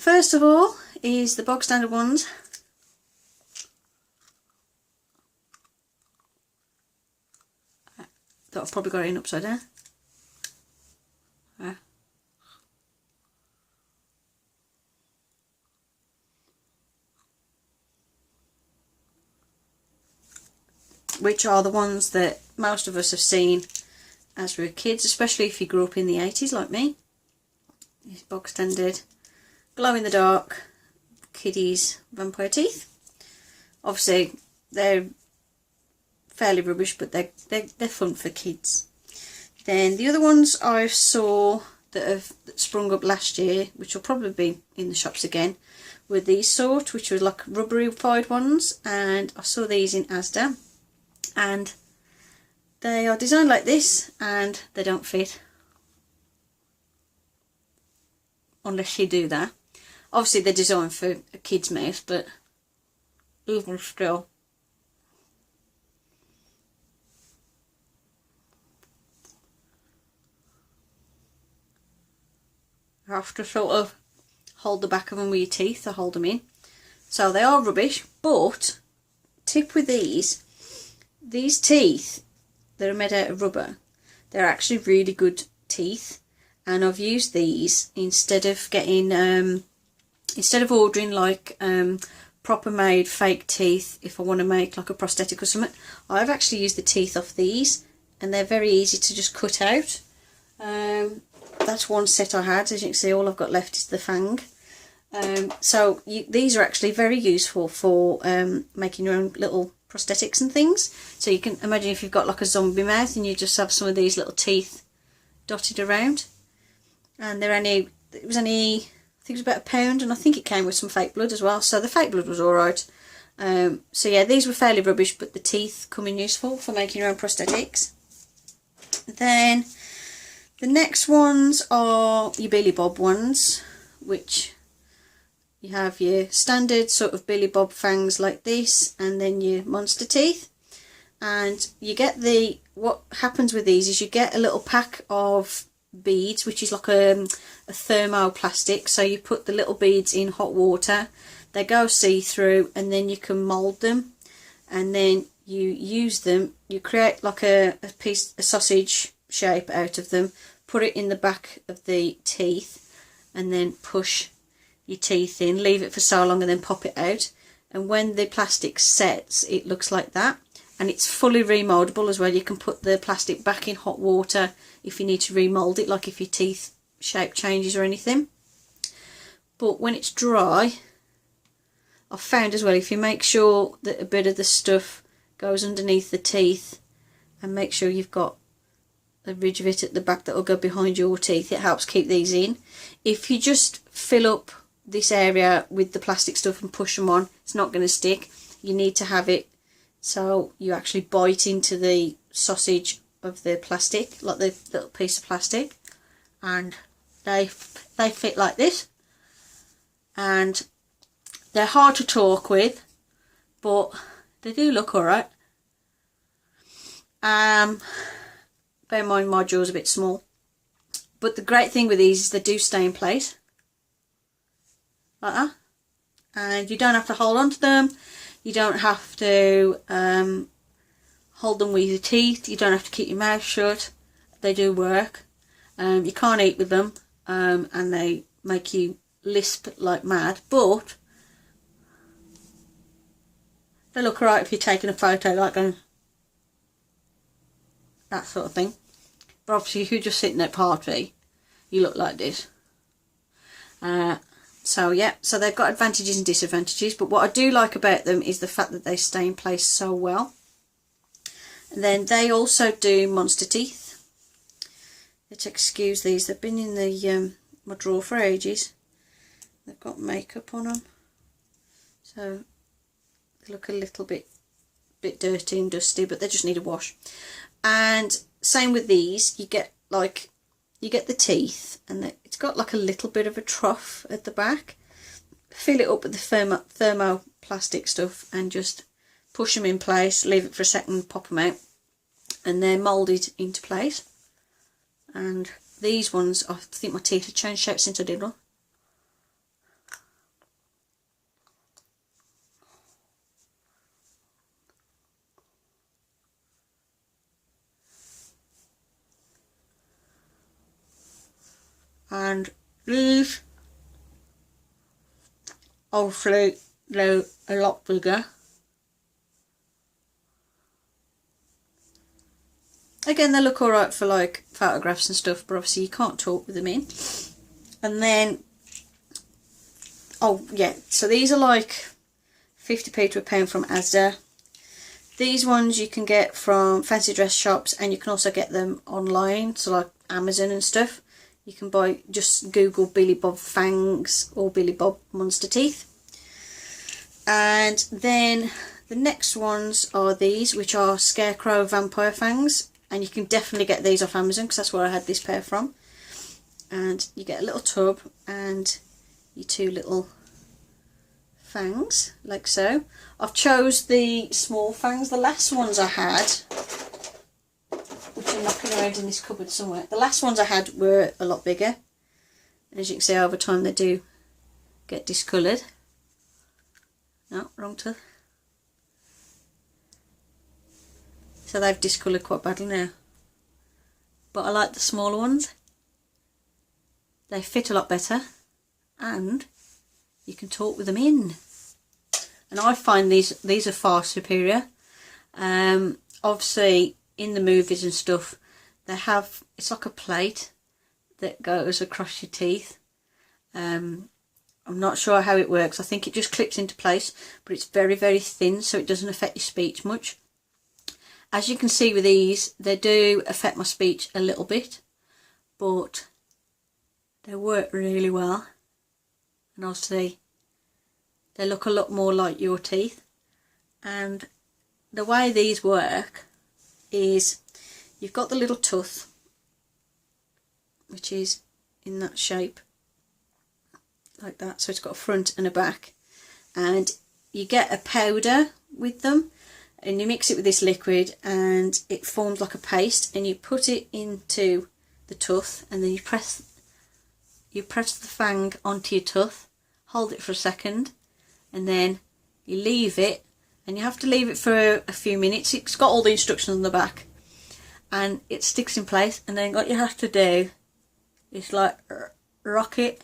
first of all is the bog standard ones. That I've probably got it in upside down. Which are the ones that most of us have seen as we were kids, especially if you grew up in the 80s like me. These bog standard, glow in the dark, kiddies vampire teeth. Obviously they're fairly rubbish, but they're fun for kids. Then the other ones I saw that sprung up last year, which will probably be in the shops again, were these sort, which were like rubberified ones, and I saw these in Asda. And they are designed like this, and they don't fit unless you do that. Obviously they're designed for a kid's mouth, but even still, you have to sort of hold the back of them with your teeth to hold them in. So they are rubbish, but tip with these teeth that are made out of rubber, they're actually really good teeth, and I've used these instead of getting instead of ordering like proper made fake teeth. If I want to make like a prosthetic or something, I've actually used the teeth off these, and they're very easy to just cut out. That's one set I had. As you can see, all I've got left is the fang. So these are actually very useful for making your own little prosthetics and things. So you can imagine if you've got like a zombie mouth and you just have some of these little teeth dotted around, and they're only, it was only, I think it was about £1, and I think it came with some fake blood as well, so the fake blood was alright. So yeah, these were fairly rubbish, but the teeth come in useful for making your own prosthetics. Then the next ones are your Billy Bob ones, which you have your standard sort of Billy Bob fangs like this, and then your monster teeth. And you get what happens with these is you get a little pack of beads, which is like a thermoplastic. So you put the little beads in hot water, they go see-through, and then you can mould them, and then you use them, you create like a sausage shape out of them, put it in the back of the teeth, and then push your teeth in, leave it for so long, and then pop it out. And when the plastic sets, it looks like that, and it's fully remoldable as well. You can put the plastic back in hot water if you need to remold it, like if your teeth shape changes or anything. But when it's dry, I've found as well, if you make sure that a bit of the stuff goes underneath the teeth, and make sure you've got a ridge of it at the back that will go behind your teeth, it helps keep these in. If you just fill up this area with the plastic stuff and push them on, it's not going to stick. You need to have it so you actually bite into the sausage of the plastic, like the little piece of plastic, and they fit like this. And they're hard to talk with, but they do look alright. Bear in mind my jaw's a bit small, but the great thing with these is they do stay in place like that, and you don't have to hold on to them, you don't have to hold them with your teeth, you don't have to keep your mouth shut. They do work. You can't eat with them, and they make you lisp like mad, but they look alright if you're taking a photo, like going that sort of thing. But obviously if you're just sitting at a party, you look like this. So yeah, so they've got advantages and disadvantages, but what I do like about them is the fact that they stay in place so well. And then they also do monster teeth. Let's excuse these, they've been in the my drawer for ages. They've got makeup on them, so they look a little bit dirty and dusty, but they just need a wash. And same with these, you get the teeth, and it's got like a little bit of a trough at the back. Fill it up with the thermoplastic stuff and just push them in place, leave it for a second, pop them out, and they're moulded into place. And these ones, I think my teeth have changed shape since I did one. And these, obviously, they're a lot bigger. Again, they look alright for like photographs and stuff, but obviously you can't talk with them in. And then, oh yeah, so these are like 50p to £1 from Asda. These ones you can get from fancy dress shops, and you can also get them online, so like Amazon and stuff. You can buy, just Google Billy Bob fangs or Billy Bob monster teeth. And then the next ones are these, which are scarecrow vampire fangs, and you can definitely get these off Amazon because that's where I had this pair from. And you get a little tub and your two little fangs, like so. I've chose the small fangs. The last ones I had, which are knocking around in this cupboard somewhere, the last ones I had were a lot bigger. As you can see, over time they do get discoloured. No, wrong tooth. So they've discoloured quite badly now. But I like the smaller ones. They fit a lot better, and you can talk with them in. And I find these are far superior. Obviously in the movies and stuff, they have, it's like a plate that goes across your teeth. I'm not sure how it works. I think it just clips into place, but it's very, very thin, so it doesn't affect your speech much. As you can see with these, they do affect my speech a little bit, but they work really well. And obviously they look a lot more like your teeth. And the way these work is you've got the little tooth, which is in that shape, like that. So it's got a front and a back, and you get a powder with them, and you mix it with this liquid, and it forms like a paste, and you put it into the tooth, and then you press the fang onto your tooth, hold it for a second, and then you leave it, and you have to leave it for a few minutes. It's got all the instructions on the back, and it sticks in place. And then what you have to do is like rock it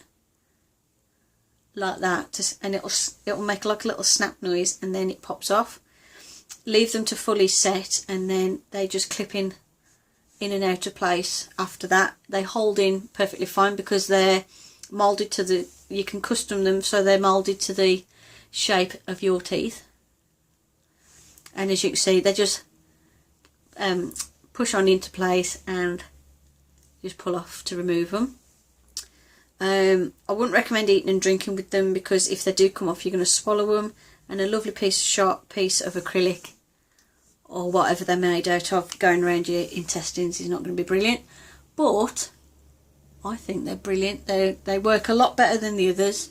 like that, and it'll make like a little snap noise, and then it pops off. Leave them to fully set, and then they just clip in and out of place. After that, they hold in perfectly fine because they're moulded to the, you can custom them so they're moulded to the shape of your teeth. And as you can see, they just push on into place and just pull off to remove them. I wouldn't recommend eating and drinking with them, because if they do come off, you're going to swallow them, and a lovely sharp piece of acrylic or whatever they're made out of going around your intestines is not going to be brilliant. But I think they're brilliant. They work a lot better than the others.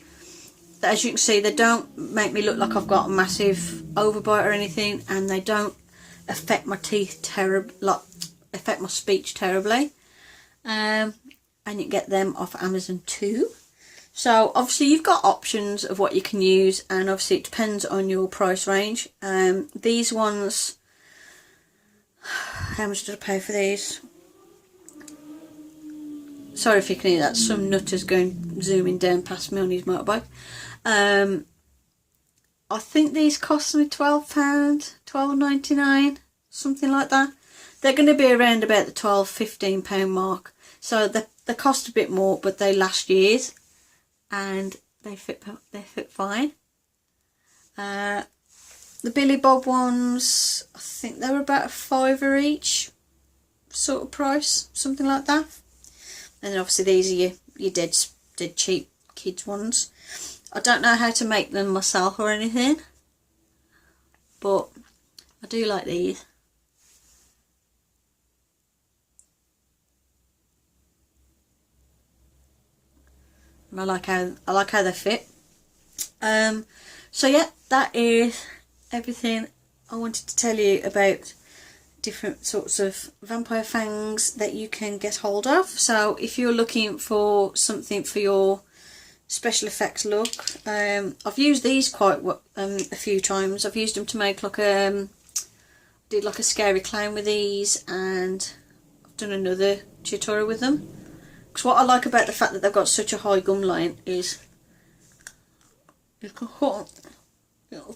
As you can see, they don't make me look like I've got a massive overbite or anything, and they don't affect my teeth affect my speech terribly. And you get them off Amazon too. So obviously you've got options of what you can use, and obviously it depends on your price range. These ones, how much did I pay for these? Sorry if you can hear that, some nutters going zooming down past me on his motorbike. I think these cost me £12, £12.99, something like that. They're going to be around about the £12–15 mark. So they cost a bit more, but they last years, and they fit fine. The Billy Bob ones, I think they were about £5 each sort of price, something like that. And then obviously these are your dead cheap kids ones. I don't know how to make them myself or anything, but I do like these. And I like how they fit. So yeah, that is everything I wanted to tell you about different sorts of vampire fangs that you can get hold of. So if you're looking for something for your special effects look, I've used these quite a few times. I've used them to make like did like a scary clown with these, and I've done another tutorial with them. Because what I like about the fact that they've got such a high gum line is you can put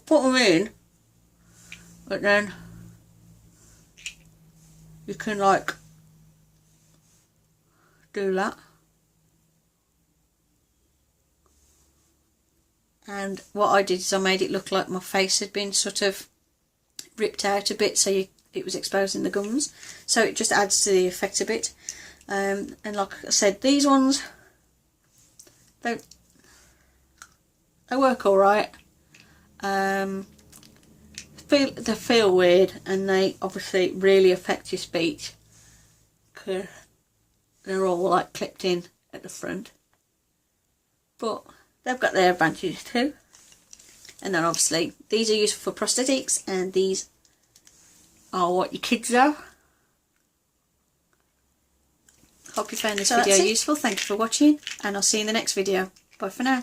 them in, but then you can like do that. And what I did is I made it look like my face had been sort of ripped out a bit, so it was exposing the gums. So it just adds to the effect a bit. And like I said, these ones, they work alright. They feel weird, and they obviously really affect your speech because they're all like clipped in at the front. But they've got their advantages too. And then obviously these are useful for prosthetics, and these are what your kids are. Hope you found this video useful. Thank you for watching, and I'll see you in the next video. Bye for now.